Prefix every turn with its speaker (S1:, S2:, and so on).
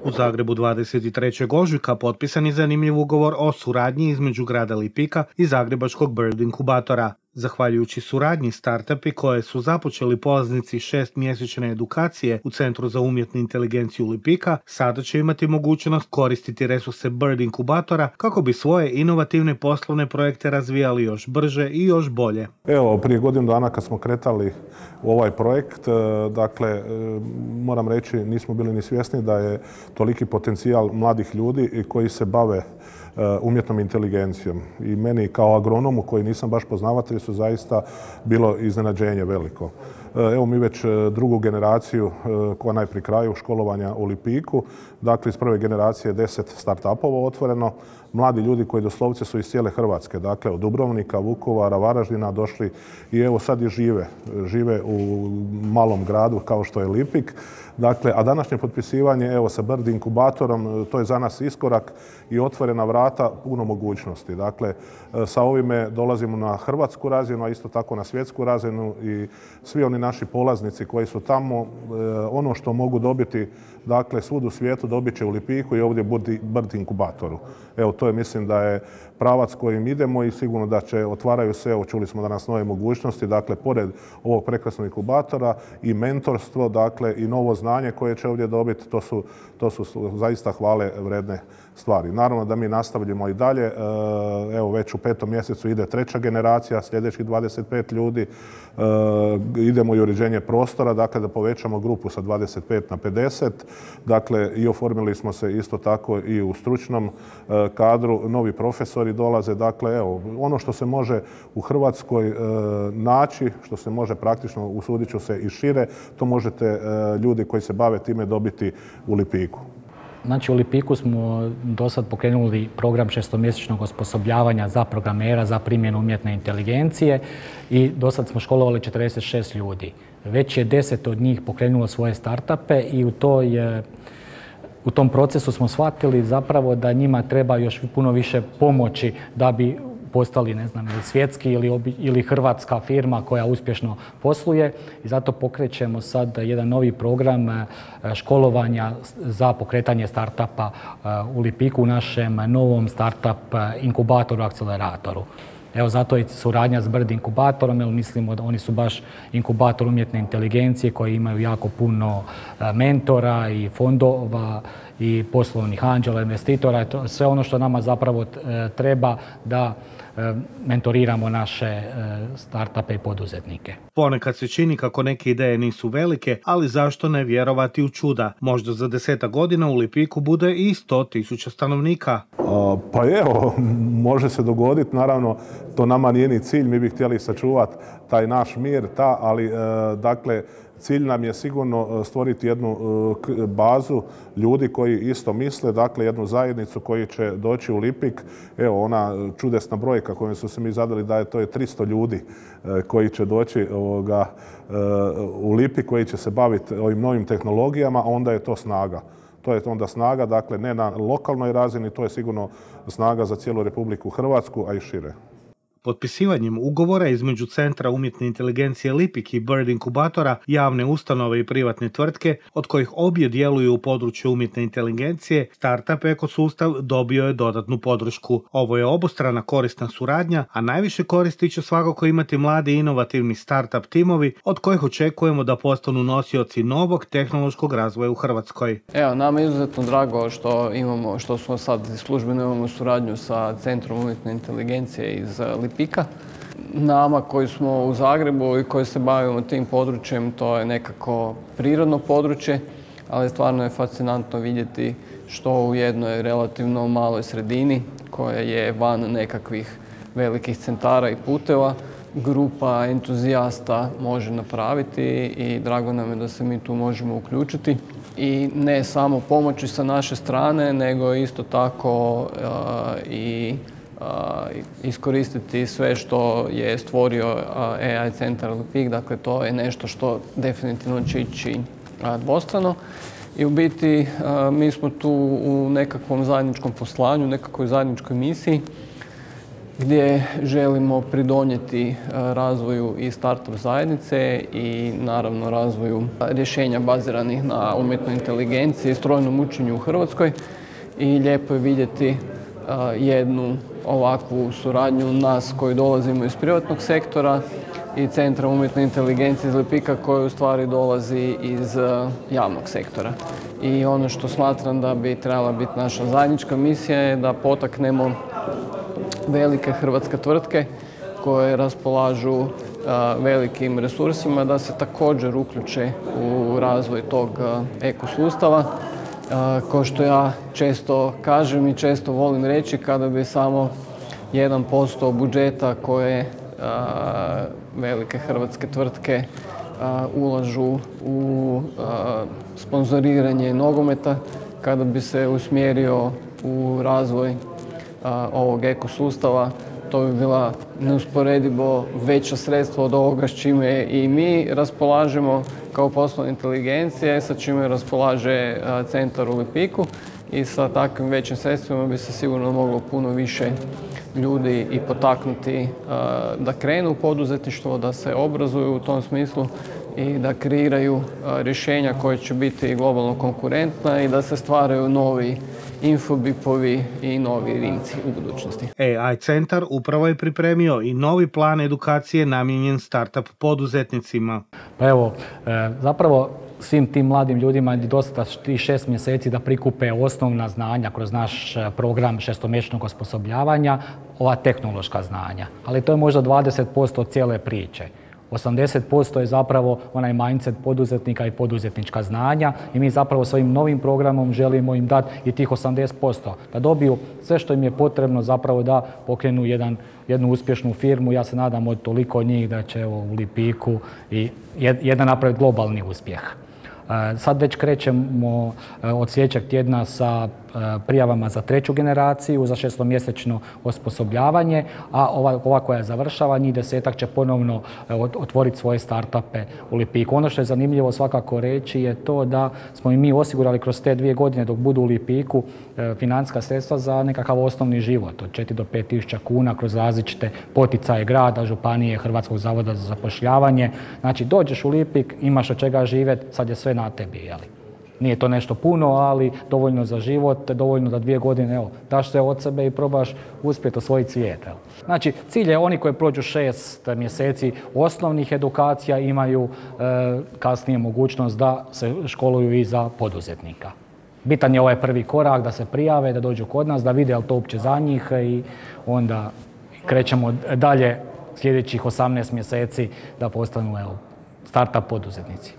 S1: U Zagrebu 23. ožujka potpisan je zanimljiv ugovor o suradnji između grada Lipika i zagrebačkog Bird inkubatora. Zahvaljujući suradnji, startupi koje su započeli polaznici 6-mjesečne edukacije u Centru za umjetnu inteligenciju Lipika sada će imati mogućnost koristiti resurse Bird inkubatora kako bi svoje inovativne poslovne projekte razvijali još brže i još bolje.
S2: Evo, prije godinu dana kad smo kretali u ovaj projekt, dakle, moram reći, nismo bili ni svjesni da je toliki potencijal mladih ljudi koji se bave umjetnom inteligencijom. I meni kao agronomu koji nisam baš poznavatelj su zaista bilo iznenađenje veliko. Evo mi već drugu generaciju koja je pri kraju školovanja u Lipiku. Dakle, iz prve generacije 10 start-upova otvoreno. Mladi ljudi koji doslovce su iz cijele Hrvatske, dakle od Dubrovnika, Vukovara, Varaždina došli i evo sad i žive u malom gradu kao što je Lipik. Dakle, a današnje potpisivanje evo sa Bird inkubatorom, to je za nas iskorak i otvorena vrata puno mogućnosti. Dakle, sa ovime dolazimo na hrvatsku razinu, a isto tako na svjetsku razinu i svi oni naši polaznici koji su tamo, ono što mogu dobiti, dakle, svud u svijetu dobit će u Lipiku i ovdje Bird inkubatoru. Evo, to je, mislim da je pravac kojim idemo i sigurno da će otvaraju se, evo, čuli smo danas nove mogućnosti, dakle, pored ovog prekrasnog inkubatora i mentorstvo, dakle, i novo znanje koje će ovdje dobiti, to su zaista hvale vredne stvari. Naravno da mi nastavljamo i dalje, evo, već u 5. mjesecu ide 3. generacija, sljedećih 25 ljudi, idemo i uređenje prostora, dakle, da povećamo grupu sa 25 na 50, dakle, i oformili smo se isto tako i u stručnom kadru, novi profesori dolaze, dakle, evo, ono što se može u Hrvatskoj naći, što se može praktično, usudit ću se, i šire, to možete ljudi koji se bave time dobiti u Lipiku.
S3: Znači, u Lipiku smo do sad pokrenuli program 6-mjesečnog osposobljavanja za programera za primjenu umjetne inteligencije i do sad smo školovali 46 ljudi. Već je 10 od njih pokrenulo svoje startupe i u tom procesu smo shvatili zapravo da njima treba još puno više pomoći da bi postali, ne znam, svjetski ili hrvatska firma koja uspješno posluje i zato pokrećemo sad jedan novi program školovanja za pokretanje startupa u Lipiku, u našem novom startup inkubatoru, akceleratoru. Evo, zato je suradnja s Bird inkubatorom, jer mislimo da oni su baš inkubator umjetne inteligencije koji imaju jako puno mentora i fondova i poslovnih anđela, investitora. Sve ono što nama zapravo treba da mentoriramo naše startupe i poduzetnike.
S1: Ponekad se čini kako neke ideje nisu velike, ali zašto ne vjerovati u čuda? Možda za 10 godina u Lipiku bude i 100.000 stanovnika.
S2: Pa evo, može se dogoditi, naravno, to nama nije ni cilj, mi bi htjeli sačuvati taj naš mir, ali dakle, cilj nam je sigurno stvoriti jednu bazu ljudi koji isto misle, dakle jednu zajednicu koji će doći u Lipik. Evo, ona čudesna brojka koju su se mi zadali da je to 300 ljudi koji će doći u Lipik, koji će se baviti ovim novim tehnologijama, a onda je to snaga. To je onda snaga, dakle ne na lokalnoj razini, to je sigurno snaga za cijelu Republiku Hrvatsku, a i šire.
S1: Potpisivanjem ugovora između Centra umjetne inteligencije Lipik i Bird inkubatora, javne ustanove i privatne tvrtke, od kojih obje djeluju u području umjetne inteligencije, startup ekosustav dobio je dodatnu podršku. Ovo je obostrana korisna suradnja, a najviše koristi će svakako imati mladi inovativni startup timovi, od kojih očekujemo da postanu nosioci novog tehnološkog razvoja u Hrvatskoj.
S4: Evo, nama je izuzetno drago što smo sad službeno imamo suradnju sa Centrom umjetne inteligencije iz Lipika. Nama koji smo u Zagrebu i koji se bavimo tim područjem, to je nekako prirodno područje, ali stvarno je fascinantno vidjeti što u jednoj relativno maloj sredini koja je van nekakvih velikih centara i puteva grupa entuzijasta može napraviti i drago nam je da se mi tu možemo uključiti. I ne samo pomoći sa naše strane, nego isto tako i iskoristiti sve što je stvorio AI centar Lipik. Dakle, to je nešto što definitivno će ići dvostrano. I u biti mi smo tu u nekakvom zajedničkom poslanju, nekakvoj zajedničkoj misiji gdje želimo pridonijeti razvoju i startup zajednice i naravno razvoju rješenja baziranih na umjetnoj inteligenciji i strojnom učenju u Hrvatskoj. I lijepo je vidjeti jednu ovakvu suradnju nas koji dolazimo iz privatnog sektora i Centra umjetne inteligencije iz Lipika koji u stvari dolazi iz javnog sektora. I ono što smatram da bi trebala biti naša zajednička misija je da potaknemo velike hrvatske tvrtke koje raspolažu velikim resursima da se također uključe u razvoj tog ekosustava. Kao što ja često kažem i često volim reći, kada bi samo 1% budžeta koje velike hrvatske tvrtke ulažu u sponzoriranje nogometa, kada bi se usmjerio u razvoj ovog ekosustava, to bi bila neusporedivo veća sredstva od ovoga s čime i mi raspolažemo kao poslovna inteligencija, sa čime raspolaže centar u Lipiku, i sa takvim većim sredstvima bi se sigurno moglo puno više ljudi i potaknuti da krenu u poduzetništvo, da se obrazuju u tom smislu i da kreiraju rješenja koje će biti globalno konkurentna i da se stvaraju novi infobipovi i novi Rimci u budućnosti.
S1: AI centar upravo je pripremio i novi plan edukacije namijenjen startup poduzetnicima.
S3: Pa evo, zapravo svim tim mladim ljudima je dosta tih 6 mjeseci da prikupe osnovna znanja kroz naš program šestomjesečnog osposobljavanja, ova tehnološka znanja. Ali to je možda 20% od cijele priče. 80% je zapravo onaj mindset poduzetnika i poduzetnička znanja i mi zapravo svojim novim programom želimo im dati i tih 80%, da dobiju sve što im je potrebno zapravo da pokrenu jednu uspješnu firmu. Ja se nadam od toliko njih da će u Lipiku i jedan napraviti globalni uspjeh. Sad već krećemo od sljedećeg tjedna sa prijavama za 3. generaciju, za 6-mjesečno osposobljavanje, a ova koja završava, njih 10-ak će ponovno otvoriti svoje startupe u Lipiku. Ono što je zanimljivo svakako reći je to da smo i mi osigurali kroz te 2 godine dok budu u Lipiku financijska sredstva za nekakav osnovni život od 4 do 5 tisuća kuna kroz različite poticaje grada, županije, Hrvatskog zavoda za zapošljavanje. Znači, dođeš u Lipik, imaš od čega živjeti, sad je sve na tebi, jeli? Nije to nešto puno, ali dovoljno za život, dovoljno da 2 godine, evo, daš sve od sebe i probaš uspjeti osvojiti svijet. Evo. Znači, cilj je oni koji prođu 6 mjeseci osnovnih edukacija imaju kasnije mogućnost da se školuju i za poduzetnika. Bitan je ovaj prvi korak, da se prijave, da dođu kod nas, da vide je li to uopće za njih i onda krećemo dalje sljedećih 18 mjeseci da postanu startup poduzetnici.